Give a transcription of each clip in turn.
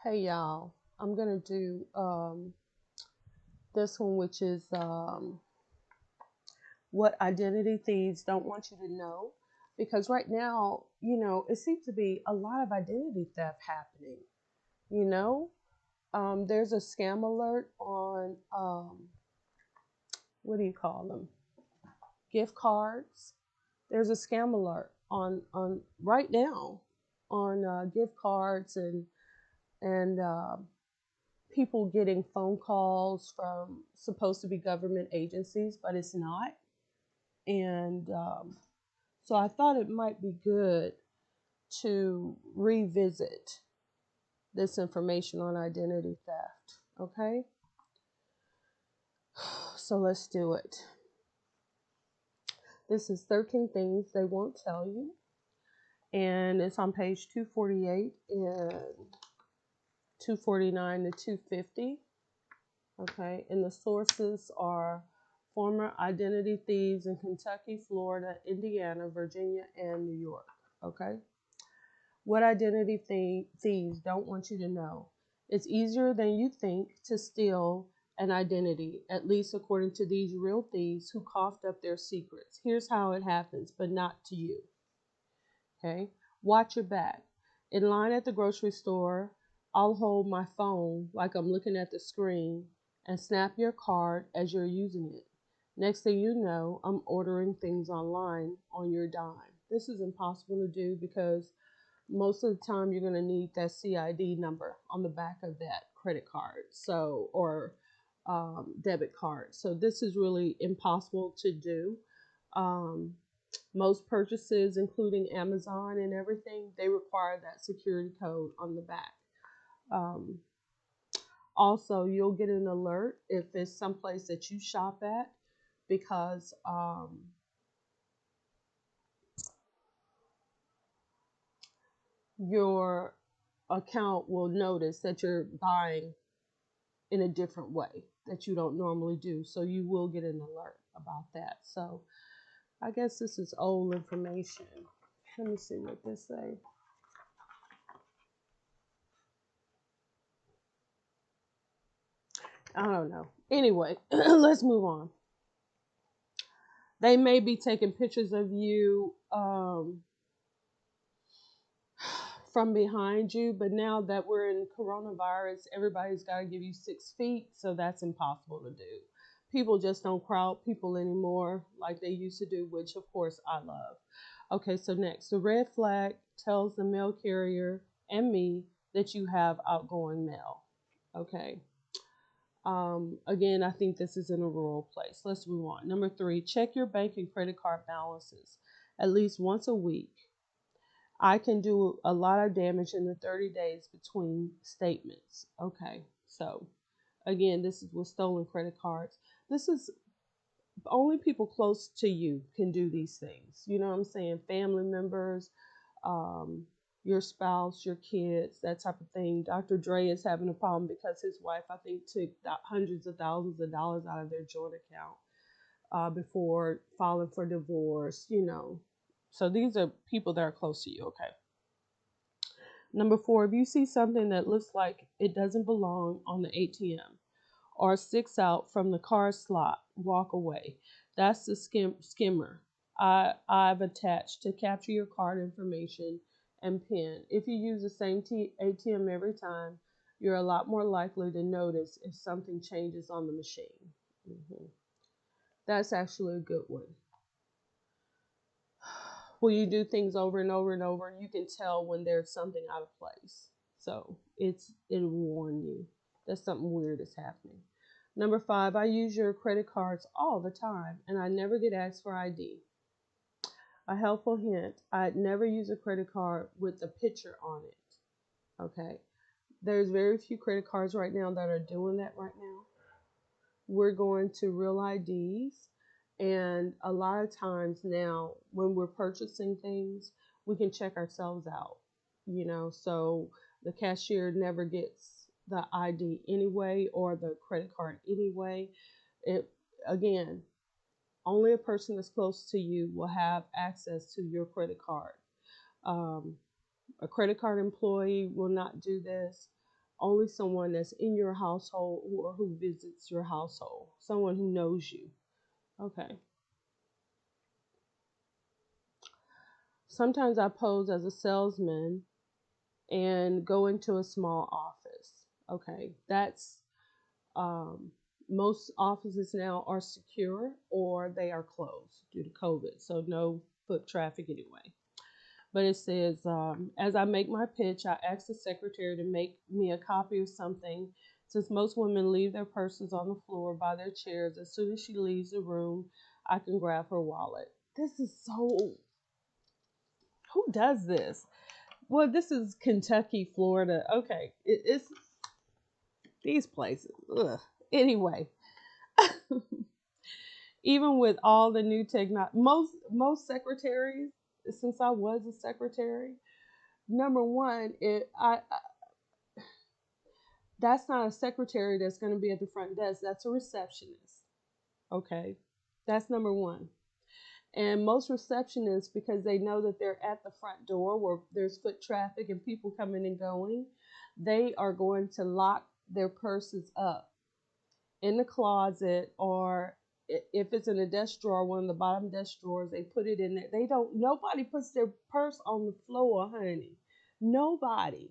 Hey y'all, I'm gonna do this one, which is what identity thieves don't want you to know. Because right now, it seems to be a lot of identity theft happening. You know, there's a scam alert on what do you call them? Gift cards. There's a scam alert on right now on gift cards and people getting phone calls from supposed to be government agencies, but it's not. And so I thought it might be good to revisit this information on identity theft. Okay, so let's do it. This is 13 things they won't tell you, and it's on page 248 and 249 to 250. Okay, and the sources are former identity thieves in Kentucky, Florida, Indiana, Virginia, and New York. Okay, what identity thieves don't want you to know. It's easier than you think to steal an identity, at least according to these real thieves who coughed up their secrets. Here's how it happens, but not to you. Okay, watch your back. In line at the grocery store, I'll hold my phone like I'm looking at the screen and snap your card as you're using it. Next thing you know, I'm ordering things online on your dime. This is impossible to do because most of the time you're going to need that CID number on the back of that credit card, or debit card. So this is really impossible to do. Um, Most purchases, including Amazon and everything, they require that security code on the back. Um, Also, you'll get an alert if it's someplace that you shop at because your account will notice that you're buying in a different way that you don't normally do. So you will get an alert about that. So I guess this is old information. Let me see what this say. I don't know. Anyway, let's move on. They may be taking pictures of you from behind you, but now that we're in coronavirus, everybody's got to give you 6 feet, so that's impossible to do. People just don't crowd people anymore like they used to do, which of course I love. Okay, so next, the red flag tells the mail carrier and me that you have outgoing mail. Okay. Again, I think this is in a rural place. Let's move on. Number 3, check your bank and credit card balances at least once a week. I can do a lot of damage in the 30 days between statements. Okay, so again, this is with stolen credit cards. This is only people close to you can do these things. You know what I'm saying? Family members, um, your spouse, your kids, that type of thing. Dr. Dre is having a problem because his wife, I think, took hundreds of thousands of dollars out of their joint account before filing for divorce. So these are people that are close to you, okay? Number 4, if you see something that looks like it doesn't belong on the ATM or sticks out from the card slot, walk away. That's the skimmer I've attached to capture your card information and PIN. If you use the same ATM every time, you're a lot more likely to notice if something changes on the machine. Mhm. That's actually a good one. When you do things over and over and over, you can tell when there's something out of place. So it'll warn you that something weird is happening. Number 5, I use your credit cards all the time and I never get asked for ID. A helpful hint, I'd never use a credit card with a picture on it. Okay. There's very few credit cards right now that are doing that right now. We're going to real IDs. And a lot of times now, when we're purchasing things, we can check ourselves out. So the cashier never gets the ID anyway or the credit card anyway. It again, only a person that's close to you will have access to your credit card. Um, a credit card employee will not do this. Only someone that's in your household or who visits your household, someone who knows you. Okay. Sometimes I pose as a salesman and go into a small office. Okay, that's um, most offices now are secure or they are closed due to COVID, so no foot traffic anyway. But it says, as I make my pitch, I ask the secretary to make me a copy of something. Since most women leave their purses on the floor by their chairs, as soon as she leaves the room, I can grab her wallet. This is so. Who does this? Well, this is Kentucky, Florida. Okay, it's these places. Ugh. Anyway, even with all the new technology, most secretaries, since I was a secretary, number one, that's not a secretary that's going to be at the front desk. That's a receptionist. Okay, that's number one. And most receptionists, because they know that they're at the front door where there's foot traffic and people coming and going, they are going to lock their purses up in the closet, or if it's in a desk drawer, one of the bottom desk drawers, they put it in there. They don't, nobody puts their purse on the floor, honey. Nobody.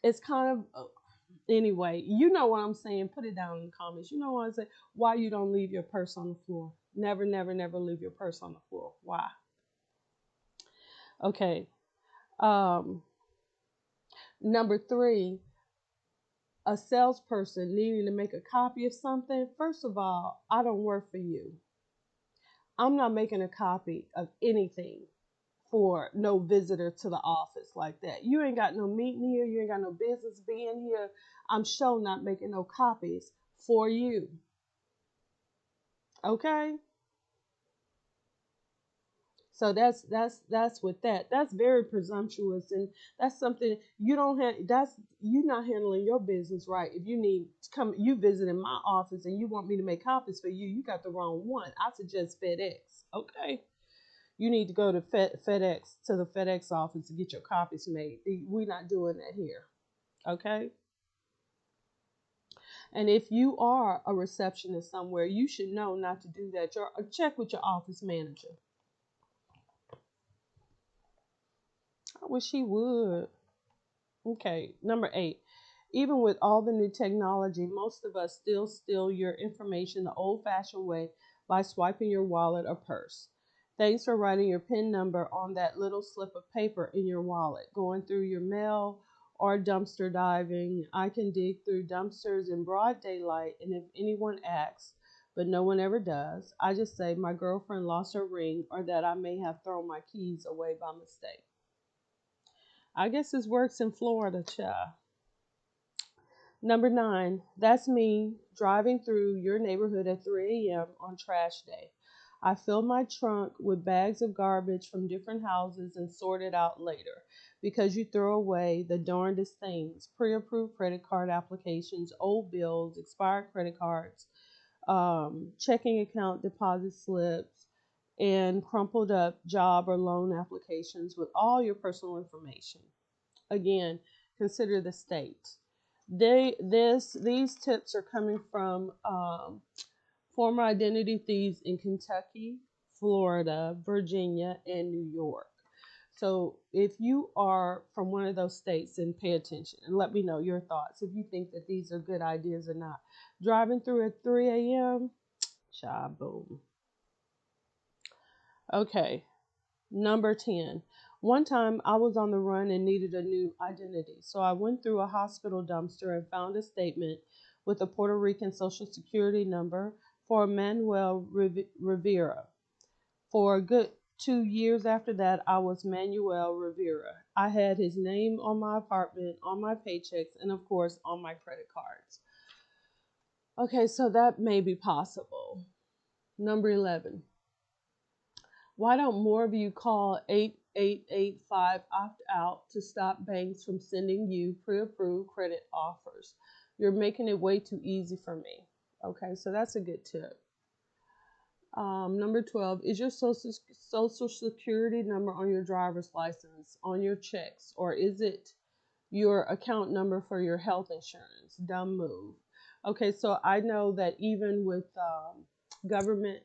It's kind of, anyway, you know what I'm saying. Put it down in the comments. You know what I'm saying. Why you don't leave your purse on the floor. Never, never, never leave your purse on the floor. Why? Okay. Um, Number three, a salesperson needing to make a copy of something. First of all, I don't work for you. I'm not making a copy of anything for no visitor to the office like that. You ain't got no meeting here. You ain't got no business being here. I'm sure not making no copies for you. Okay? So that's with that. That's very presumptuous, and that's something you don't have. That's you not handling your business right. If you need to come, you visiting my office, and you want me to make copies for you, you got the wrong one. I suggest FedEx. Okay, you need to go to FedEx to the FedEx office to get your copies made. We're not doing that here. Okay. And if you are a receptionist somewhere, you should know not to do that. Check with your office manager. I wish he would. Okay, number 8. Even with all the new technology, most of us still steal your information the old fashioned way by swiping your wallet or purse. Thanks for writing your PIN number on that little slip of paper in your wallet. Going through your mail or dumpster diving, I can dig through dumpsters in broad daylight, and if anyone asks, but no one ever does, I just say my girlfriend lost her ring or that I may have thrown my keys away by mistake. I guess this works in Florida, child. Number 9, that's me driving through your neighborhood at 3 a.m. on trash day. I fill my trunk with bags of garbage from different houses and sort it out later because you throw away the darndest things: pre approved credit card applications, old bills, expired credit cards, checking account deposit slips, and crumpled up job or loan applications with all your personal information. Again, consider the state. These tips are coming from former identity thieves in Kentucky, Florida, Virginia, and New York. So if you are from one of those states, then pay attention and let me know your thoughts if you think that these are good ideas or not. Driving through at 3 a.m. Cha boom. Okay, number 10. One time I was on the run and needed a new identity. So I went through a hospital dumpster and found a statement with a Puerto Rican social security number for Manuel Rivera. For a good 2 years after that, I was Manuel Rivera. I had his name on my apartment, on my paychecks, and of course on my credit cards. Okay, so that may be possible. Number 11. Why don't more of you call 8885 opt out to stop banks from sending you pre-approved credit offers? You're making it way too easy for me. Okay, so that's a good tip. Number 12, is your social security number on your driver's license, on your checks, or is it your account number for your health insurance. Dumb move. Okay, so I know that even with government,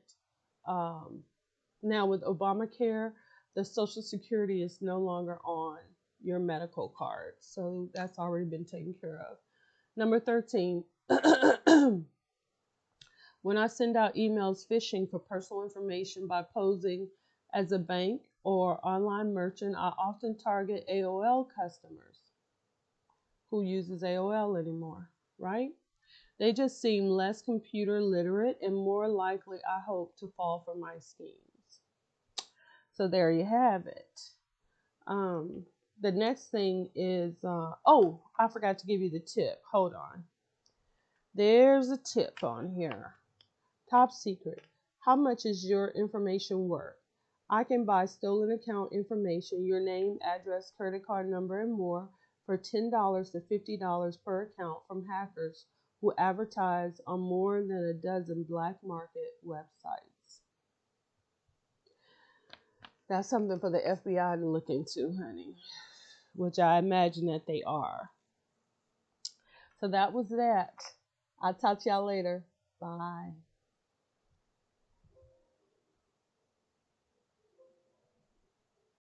um, now with Obamacare, the Social Security is no longer on your medical card. So that's already been taken care of. Number 13, when I send out emails phishing for personal information by posing as a bank or online merchant, I often target AOL customers. Who uses AOL anymore, right? They just seem less computer literate and more likely, I hope, to fall for my schemes. So there you have it. The next thing is, oh, I forgot to give you the tip. Hold on. There's a tip on here. Top secret. How much is your information worth? I can buy stolen account information, your name, address, credit card number, and more for $10 to $50 per account from hackers who advertise on more than a dozen black market websites. That's something for the FBI to look into, honey, which I imagine that they are. So that was that. I'll talk to y'all later. Bye.